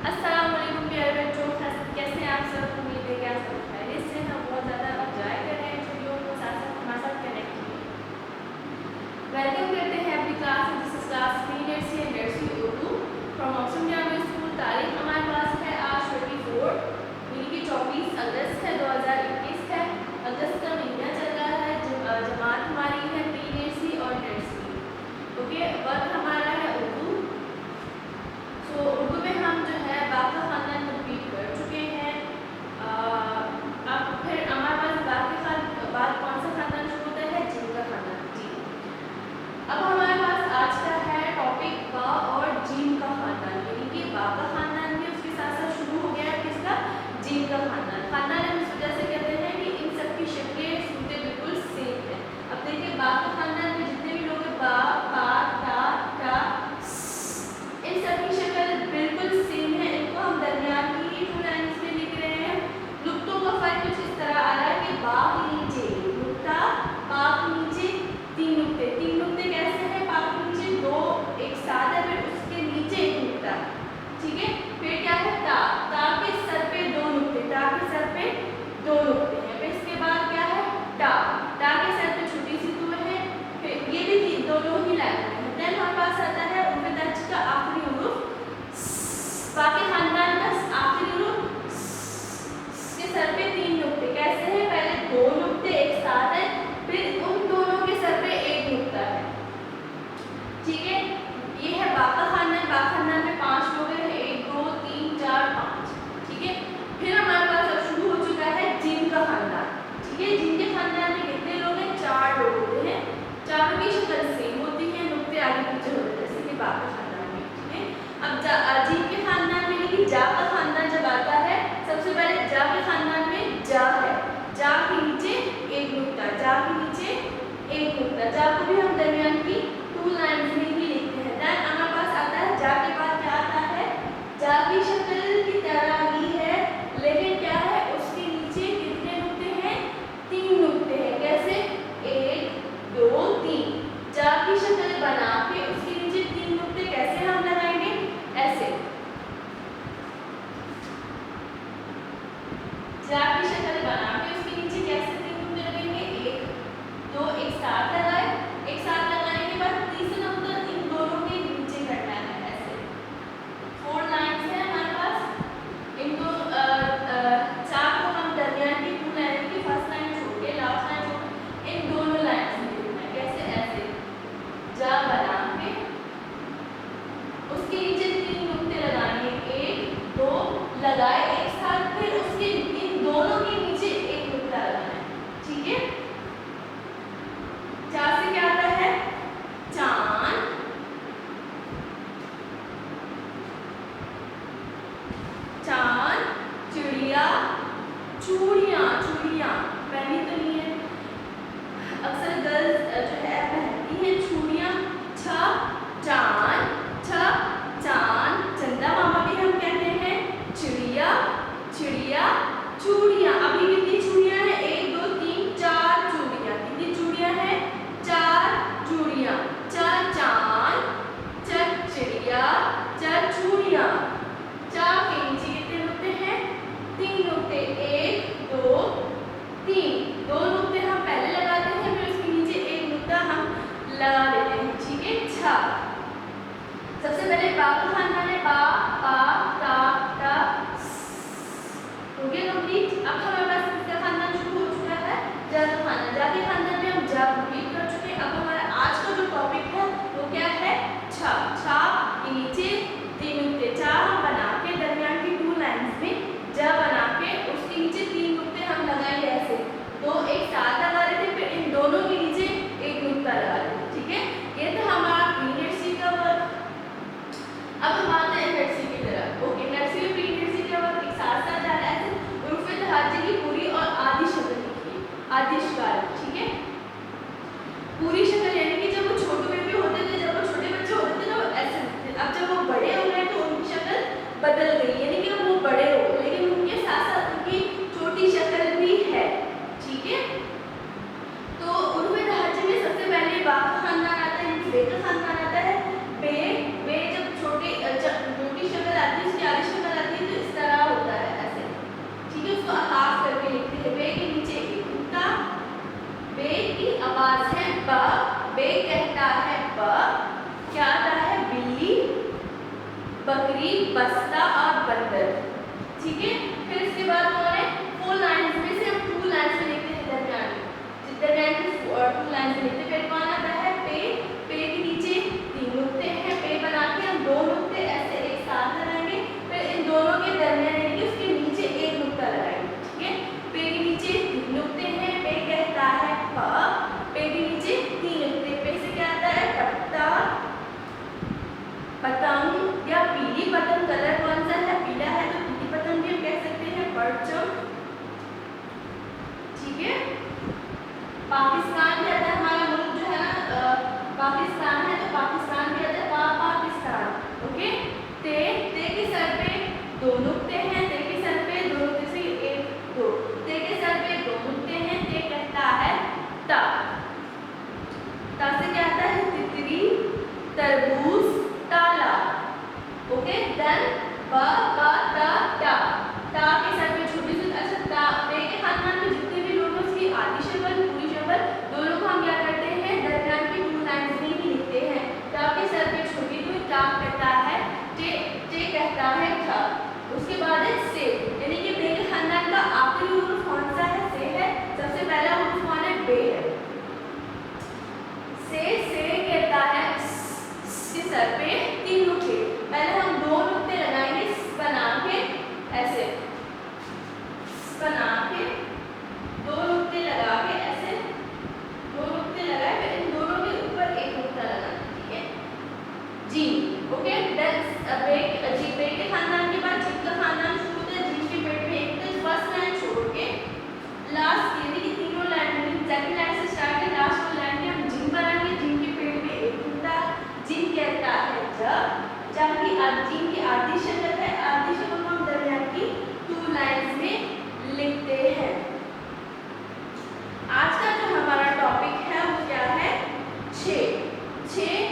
अस्सलाम वालेकुम प्यारे बच्चों, कैसे हैं आप सब। उम्मीद है कि आप सब खैरियत से हैं, बहुत ज़्यादा एंजॉय कर रहे हैं छुट्टियों को, साथ साथ हमारे साथ कनेक्ट किए। वेलकम करते हैं अपनी क्लास में, जिस class pre nursery and nursery Urdu from option primary school. तारीख हमारे पास है आज 24 यानी कि 24 अगस्त है 2021 है। अगस्त का महीना चल रहा है। जमात हमारी है प्री नर्सरी और नर्सरी। ओके, वर्क हमारा है उर्दू। तो उर्दू में हम जो है बाका खानदान कंप्लीट कर चुके हैं। अब फिर हमारे पास बाद कौन सा खानदान शुरू होता है? जिन का खानदान। जी, अब हमारे पास आज का है टॉपिक बा और जीम का खानदान, यानी कि बा का खानदान भी उसके साथ साथ शुरू हो गया है। किसका? जीम का खानदान। खानदान हम इस वजह से कहते हैं कि इन सब की शक्लें सूरतें बिल्कुल सेम है। अब देखिए, बा का खानदान में जितने भी लोग हैं, बा, पा, ता, टा, इन सब की शक्ल बिल्कुल सेम है। इनको हम दरमियान की ही टू लाइन्स में लिख रहे हैं। नुक्तों का फर्क कुछ इस तरह आ रहा है कि बा के नीचे नुक्ता, पा के नीचे तीन नुक्ते। तीन नुक्ते कैसे हैं? पा के नीचे दो एक साथ है, फिर उसके नीचे एक नुक्ता। ठीक है, फिर क्या है? ता, ता के सर पे दो नुक्ते, ता के सर पे दो नुक्ते हैं। फिर इसके बाद क्या है? टा, टा के सर पे छोटी सी तू है, फिर ये भी दोनों ही लाइन में है। देन हमारे पास आता है उनके दर्ज का आखिरी हुरूफ, बाकी खानदान का आखिरी हुरूफ के सर पे तीन नुक्ते। कैसे है? पहले दो नुक्ते एक साथ है, फिर उन दोनों के सर पे एक नुक्ता है। ठीक है, ये है बाका खानदान। बाका खानदान में 5 लोग हैं, 1 2 3 4 5। ठीक है, फिर हमारे पास अब शुरू हो चुका है जिन का खानदान। ठीक है, जिन के खानदान में कितने लोग हैं? 4 लोग होते हैं। चारों की शक्ल सेम होती है, नुक्ते आगे पीछे होते हैं, जैसे कि बाका खानदान में। ठीक है, अब जिन के खानदान में, लेकिन जा का खानदान जब आता है, सबसे पहले जा के खानदान में जा है, जा के नीचे एक नुक्ता, जा के नीचे एक नुक्ता। जा को भी हम दरमियान की टू लाइन्स में ही लिखते हैं। देन हमारे पास आता है जा के बाद क्या आता है? जा की शक्ल की तरह ही है, लेकिन क्या है? उसके नीचे कितने नुक्ते हैं? 3 नुक्ते हैं। कैसे? 1 2 3। जा की शक्ल बना के उसके नीचे 3 नुक्ते कैसे हम लगाएंगे? ऐसे। जा की शक्ल बना के उसके नीचे कैसे 3 नुक्ते लगेंगे? 1 2 एक साथ लगाए। एक साथ लगाने के बाद तीसरा नुक्ता इन दोनों के नीचे करना है, ऐसे। 4 लाइन्स है हमारे पास। इनको 4 को हम दरमियान की 2 लाइन की फर्स्ट लाइन छोड़ के लास्ट लाइन छोड़ इन दोनों लाइन्स में लिखना है। कैसे? ऐसे। जा बना के उसके नीचे 3 नुक्ते लगाने, 1 2 लगाए एक साथ, फिर उसके इन दोनों के नीचे एक नुक्ता लगाना है। ठीक है, चार से क्या आता है? चांद, चांद, चिड़िया, चूड़ियां। चूड़ियां पहनी तो नहीं है, अक्सर गर्ल्स जो है पहनती है चूड़ियां। छ चांद, छ चांद, चंदा मामा भी हम कहते हैं। चिड़िया, चिड़िया, चूड़ियां। अभी कितनी चूड़ियां हैं? 1 2 3 4 चूड़ियां। कितनी चूड़ियां हैं? 4 चूड़ियां। च चांद, च चिड़िया, च चूड़ियां। चा के नीचे कितने नुक्ते हैं? 3 नुक्ते। 1 2 3। 2 नुक्ते हम पहले लगाते हैं, फिर उसके नीचे एक नुक्ता हम लगा देते हैं। ठीक है, छा। सबसे पहले बा का खानदान है, बा, पा, ता, टा, हो गया कंप्लीट। अब हमारे पास किसका खानदान शुरू हो चुका है? जा का खानदान। जा के खानदान में हम जा कंप्लीट कर चुके हैं। अब हमारा आज का जो टॉपिक है वो क्या है? छा। छा के नीचे 3 नुक्ते। चा हम बना के दरमियान की 2 लाइन्स में जा बना के उसके नीचे 3 नुक्ते हम लगाएंगे, ऐसे। 2 एक साथ लगा रहे थे, फिर इन दोनों के नीचे एक नुक्ता लगा रहे थे। ठीक है, ये था हमारा प्री नर्सरी का वर्क। अब हम आते हैं नर्सरी की तरफ। ओके, नर्सरी और प्री नर्सरी का वर्क एक साथ साथ जा रहा है। ऐसे उर्फ़े तहाजे की पूरी और आधी शक्ल लिखिए, आधी शक्ल। ठीक है, पूरी शक्ल यानी कि जब वो छोटे बेबी होते थे, जब वो छोटे बच्चे होते थे तो ऐसे दिखते थे। अब जब वो बड़े हो गए तो उनकी शक्ल बदल गई, यानी कि वो बड़े हो गए, लेकिन उनके साथ साथ उनकी छोटी शक्ल भी है। ठीक है, तो उर्फ़े तहाजे में सबसे पहले बा का खानदान आता है, बे का खानदान आता है। बे जब छोटी शक्ल आती है, उसकी आधी शक्ल बकरी, बस्ता और बंदर। ठीक है, फिर इसके बाद हमारे 4 लाइन्स में से हम 2 लाइन्स में लिखते हैं दरमियान की 2 लाइन्स में लिखते हैं। फिर कौन आता है पे, पे के नीचे 3 नुक्ते हैं, पे बना के हम 2 नुक्ते ऐसे एक साथ लगाएंगे, फिर इन दोनों के दरमियान यानी कि उसके नीचे एक नुक्ता लगाएंगे। ठीक है, पे के नीचे 3 नुक्ते हैं, पे कहता है प, पे के नीचे 3 नुक्ते, पे से क्या आता है पत्ता, पतंग या पीली पतंग, कलर कौन सा है पीला है तो पीली पतंग भी हम कह सकते हैं परचम। ठीक है, पाकिस्तान भी आता है, हमारा मुल्क जो है ना पाकिस्तान है, तो पाकिस्तान भी आता है पाकिस्तान। ओके, ते, ते के सर पे 2 नुक्ते हैं, ते के सर पे 2 नुक्ते से 1 2, ते के सर पे 2 नुक्ते हैं, ते कहता है ता, ता से क्या आता है तितली, तरबूज, ताला। ओके, देन ब, प, ता, टा, ता के सर पे छोटी सी, अच्छा ता, पे के खानदान में जितने भी लोग हैं उसकी आधी शक्ल पूरी शक्ल दोनों को हम क्या करते हैं दरमियान की 2 लाइन्स में ही लिखते हैं। ता के सर पे छोटी सी, टा कहता है टे, टे कहता है ठा। उसके बाद है से, यानी कि बे के खानदान का आखिरी उर्फ कौन सा है से है, सबसे पहला उर्फ कौन है बे है। से कहता है के सर पे 3 नुक्ते, पहले हम 2 नुक्ते लगाएंगे बना के ऐसे, बना के 2 नुक्ते लगा के ऐसे, 2 नुक्ते लगाए, फिर इन दोनों के ऊपर 1 नुक्ता लगाना। ठीक है, जी। ओके, जी बे के खानदान के बाद जिम का खानदान शुरू होता है, जिम के पेट में एक तो फर्स्ट लाइन छोड़ के लास्ट यानी कि तीनों लाइन सेकंड लाइन से स्टार्ट है लास्ट वाली लाइन में हम जिम बनाएंगे, जिम के पेट में एक नुक्ता, जिम कहता है जब की जिम की आधी शक्ल है, आधी शक्ल को हम दरमियान की 2 लाइन्स में लिखते हैं। आज का जो हमारा टॉपिक है वो क्या है 6